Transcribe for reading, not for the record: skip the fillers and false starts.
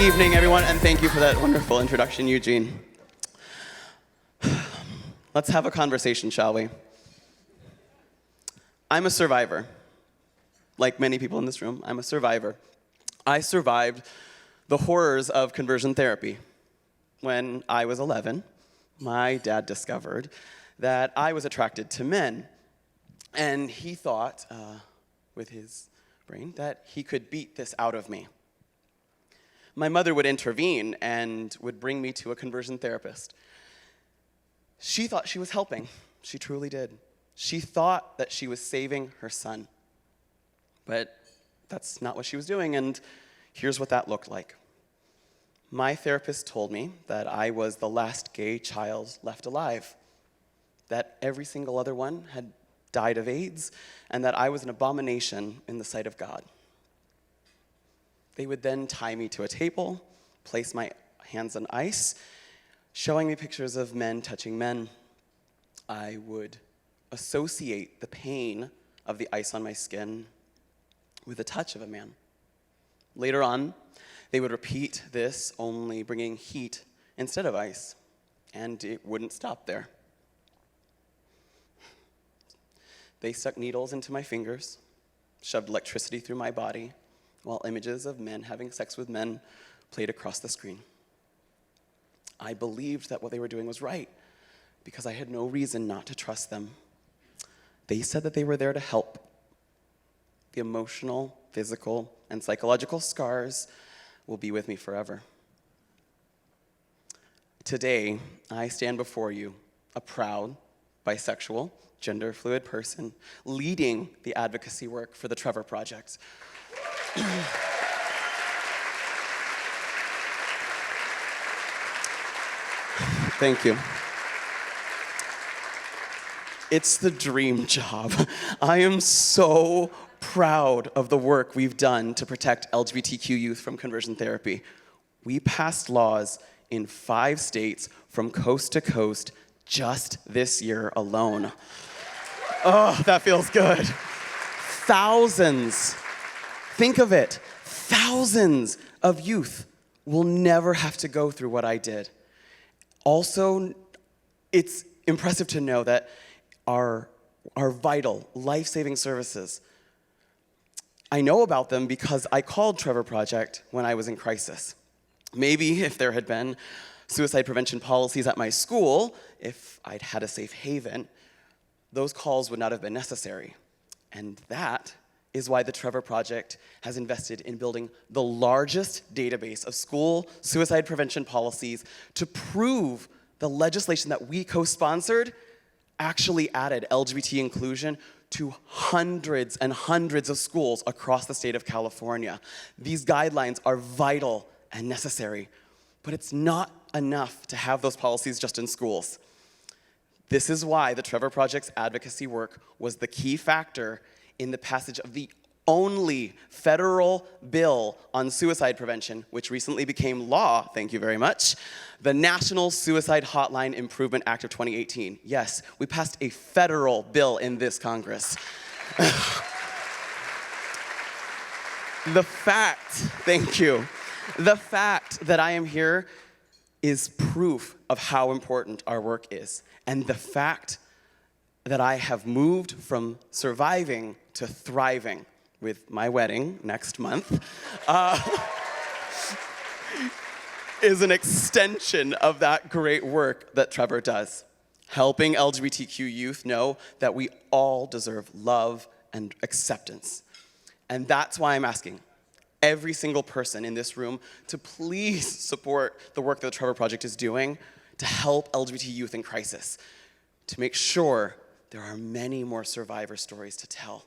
evening, everyone, and thank you for that wonderful introduction, Eugene. Let's have a conversation, shall we? I'm a survivor. Like many people in this room, I'm a survivor. I survived the horrors of conversion therapy. When I was 11, my dad discovered that I was attracted to men. And he thought, with his brain, that he could beat this out of me. My mother would intervene and would bring me to a conversion therapist. She thought she was helping. She truly did. She thought that she was saving her son. But that's not what she was doing, and here's what that looked like. My therapist told me that I was the last gay child left alive, that every single other one had died of AIDS, and that I was an abomination in the sight of God. They would then tie me to a table, place my hands on ice, showing me pictures of men touching men. I would associate the pain of the ice on my skin with the touch of a man. Later on, they would repeat this, only bringing heat instead of ice, and it wouldn't stop there. They stuck needles into my fingers, shoved electricity through my body, while images of men having sex with men played across the screen. I believed that what they were doing was right, because I had no reason not to trust them. They said that they were there to help. The emotional, physical, and psychological scars will be with me forever. Today, I stand before you, a proud, bisexual, gender-fluid person, leading the advocacy work for the Trevor Project. Thank you. It's the dream job. I am so proud of the work we've done to protect LGBTQ youth from conversion therapy. We passed laws in 5 states from coast to coast just this year alone. Oh, that feels good. Thousands, think of it, thousands of youth will never have to go through what I did. Also, it's impressive to know that our vital, life-saving services, I know about them because I called Trevor Project when I was in crisis. Maybe if there had been suicide prevention policies at my school, if I'd had a safe haven, those calls would not have been necessary. And that is why the Trevor Project has invested in building the largest database of school suicide prevention policies to prove the legislation that we co-sponsored actually added LGBT inclusion to hundreds and hundreds of schools across the state of California. These guidelines are vital and necessary, but it's not enough to have those policies just in schools. This is why the Trevor Project's advocacy work was the key factor in the passage of the only federal bill on suicide prevention, which recently became law, thank you very much, the National Suicide Hotline Improvement Act of 2018. Yes, we passed a federal bill in this Congress. The fact that I am here is proof of how important our work is. And the fact that I have moved from surviving to thriving with my wedding next month is an extension of that great work that Trevor does, helping LGBTQ youth know that we all deserve love and acceptance. And that's why I'm asking every single person in this room to please support the work that the Trevor Project is doing to help LGBT youth in crisis, to make sure there are many more survivor stories to tell.